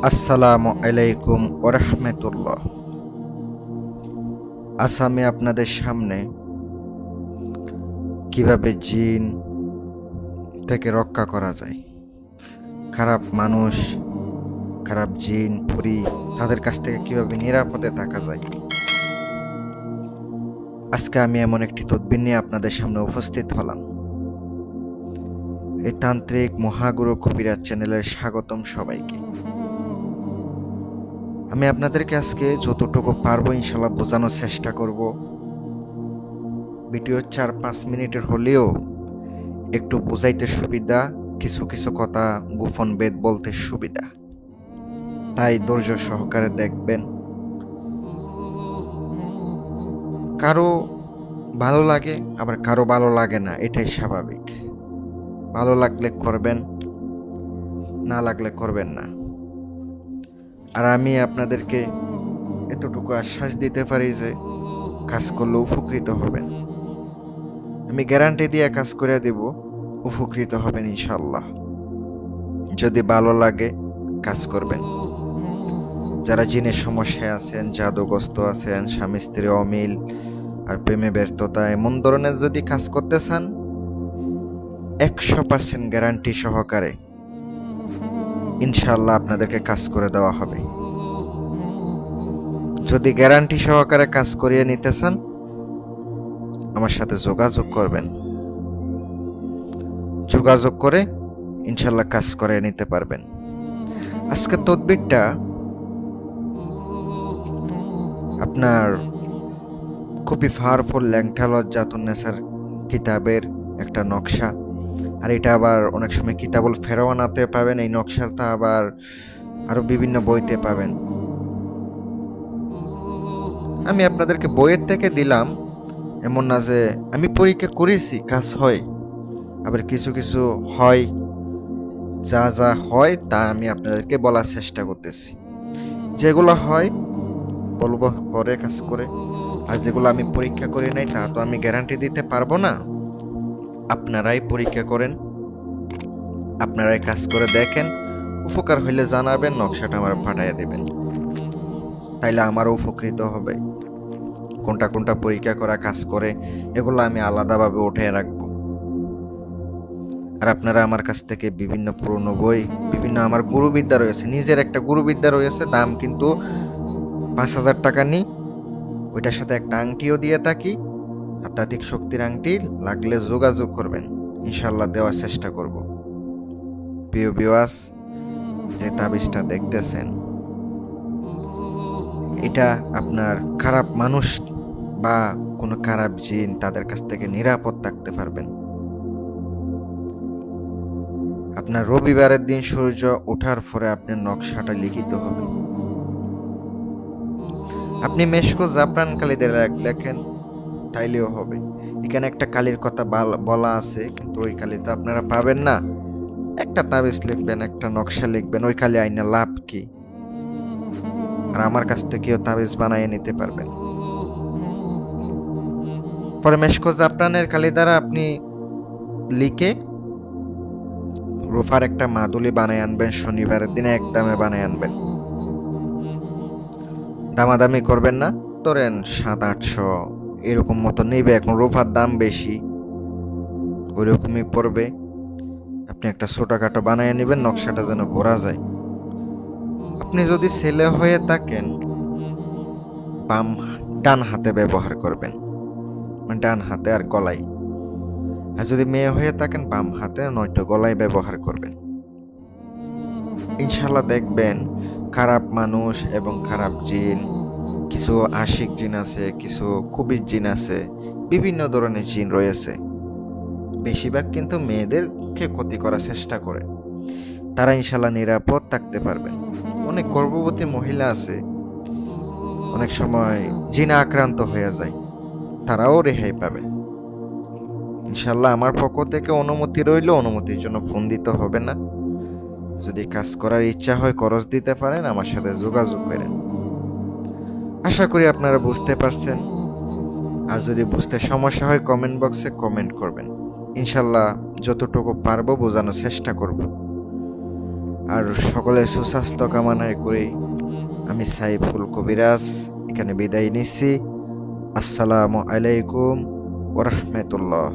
আসসালামু আলাইকুম ওরহমতুল্লাহ। আজ আমি আপনাদের সামনে কিভাবে জিন থেকে রক্ষা করা যায়, খারাপ মানুষ, খারাপ জিন পরি তাদের কাছ থেকে কিভাবে নিরাপদে থাকা যায়, আজকে আমি এমন একটি তদবির নিয়ে আপনাদের সামনে উপস্থিত হলাম। এই তান্ত্রিক মহাগুরু কবিরাজ চ্যানেলের স্বাগতম সবাইকে। আমি আপনাদেরকে আজকে যতটুকু পারবো ইনশাল্লাহ বোঝানোর চেষ্টা করব। ভিডিও 4-5 মিনিটের হলেও একটু বুঝাইতে সুবিধা, কিছু কিছু কথা গোপন বেদ বলতে সুবিধা, তাই ধৈর্য সহকারে দেখবেন। কারো ভালো লাগে, আবার কারো ভালো লাগে না, এটাই স্বাভাবিক। ভালো লাগলে করবেন, না লাগলে করবেন না। আর আমি আপনাদেরকে এতটুকু আশ্বাস দিতে পারি যে কাজ করলে উপকৃত হবেন। আমি গ্যারান্টি দিয়ে কাজ করে দেব, উপকৃত হবেন ইনশাল্লাহ। যদি ভালো লাগে কাজ করবেন। যারা জিনের সমস্যায় আছেন, জাদুগ্রস্ত আছেন, স্বামী স্ত্রী অমিল আর প্রেমে ব্যর্থতা, এমন ধরনের যদি কাজ করতে চান, 100% গ্যারান্টি সহকারে ইনশাল্লাহ আপনাদেরকে কাজ করে দেওয়া হবে। যদি গ্যারান্টি সহকারে কাজ করিয়ে নিতে চান, আমার সাথে যোগাযোগ করবেন। যোগাযোগ করে ইনশাল্লাহ কাজ করে নিতে পারবেন। আজকের তদবিরটা আপনার খুবই পাওয়ারফুল ল্যাংটা লজ্জাতুন্নেসার কিতাবের একটা নকশা। আর এটা আবার অনেক সময় কিতাবুল ফেরওয়ানাতে পাবেন। এই নকশাটা আবার আরো বিভিন্ন বইতে পাবেন। আমি আপনাদেরকে বইয়ের থেকে দিলাম এমন না যে আমি পরীক্ষা করেছি কাজ হয়, আবার কিছু কিছু হয়। যা যা হয় তা আমি আপনাদেরকে বলার চেষ্টা করতেছি। যেগুলো হয় বলবো করে কাজ করে, আর যেগুলো আমি পরীক্ষা করি নাই তা তো আমি গ্যারান্টি দিতে পারবো না। আপনারাই পরীক্ষা করেন, আপনারাই কাজ করে দেখেন, উপকার হইলে জানাবেন, নকশাটা আমার পাঠিয়ে দেবেন, তাইলে আমারও উপকৃত হবে। কোনটা কোনটা পরীক্ষা করা কাজ করে এগুলো আমি আলাদাভাবে উঠিয়ে রাখবো। আর আপনারা আমার কাছ থেকে বিভিন্ন পুরনো বই, বিভিন্ন আমার গুরুবিদ্যা রয়েছে, নিজের একটা গুরুবিদ্যা রয়েছে, দাম কিন্তু 5,000 টাকা নিই। ওইটার সাথে একটা আংটিও দিয়ে থাকি, আধ্যাত্মিক শক্তির আংটি। লাগলে যোগাযোগ করবেন, ইনশাল্লাহ দেওয়ার চেষ্টা করব। প্রিয় ভিউয়ার্স, যে তাবিজটা দেখতেছেন, এটা আপনার খারাপ মানুষ বা কোনো খারাপ জিন তাদের কাছ থেকে নিরাপদ থাকতে পারবেন। আপনার রবিবারের দিন সূর্য ওঠার পরে আপনার নকশাটা লিখিত হবে। আপনি মেশকো জাফরান কালিতে লেখেন, তাইলেও হবে। এখানে একটা কালির কথা বলা আছে, কিন্তু ওই কালিতে আপনারা পাবেন না। একটা তাবিজ লিখবেন, একটা নকশা লিখবেন, ওই কালি আইনা লাভ কি? আর আমার কাছ থেকেও তাবিজ বানিয়ে নিতে পারবেন। পরে মেশকো জাফরানের কালি দ্বারা আপনি লিখে রুফার একটা মাদুলি বানিয়ে আনবেন। শনিবারের দিনে একদমে বানিয়ে আনবেন, দামাদামি করবেন না। ধরেন 700-800 এরকম মতো নেবে, এখন রুফার দাম বেশি, ওই রকমই পড়বে। আপনি একটা ছোটখাটো বানিয়ে নেবেন, নকশাটা যেন ভরা যায়। আপনি যদি ছেলে হয়ে থাকেন, ডান হাতে ব্যবহার করবেন, মানে ডান হাতে আর গলায়। আর যদি মেয়ে হয়ে থাকেন, বাম হাতে নয়তো গলায় ব্যবহার করবেন। ইনশাল্লাহ দেখবেন খারাপ মানুষ এবং খারাপ জিন, কিছু আশিক জিন আছে, কিছু কুবির জিন আছে, বিভিন্ন ধরনের জিন রয়েছে। বেশিরভাগ কিন্তু মেয়েদেরকে ক্ষতি করার চেষ্টা করে, তারা ইনশাল্লাহ নিরাপদ থাকতে পারবেন। অনেক গর্ভবতী মহিলা আছে, অনেক সময় জিনে আক্রান্ত হয়ে যায়, তারাও রেহাই পাবেন ইনশাল্লাহ। আমার পক্ষ থেকে অনুমতি রইল, অনুমতির জন্য ফোন দিতে হবে না। যদি কাজ করার ইচ্ছা হয় খরচ দিতে পারেন, আমার সাথে যোগাযোগ করেন। আশা করি আপনারা বুঝতে পারছেন। আর যদি বুঝতে সমস্যা হয় কমেন্ট বক্সে কমেন্ট করবেন, ইনশাল্লাহ যতটুকু পারবো বোঝানোর চেষ্টা করব। আর সকলের সুস্বাস্থ্য কামনা করে আমি সাইফুল কবিরাজ এখানে বিদায় নিচ্ছি। আসসালামু আলাইকুম ওয়া রাহমাতুল্লাহ।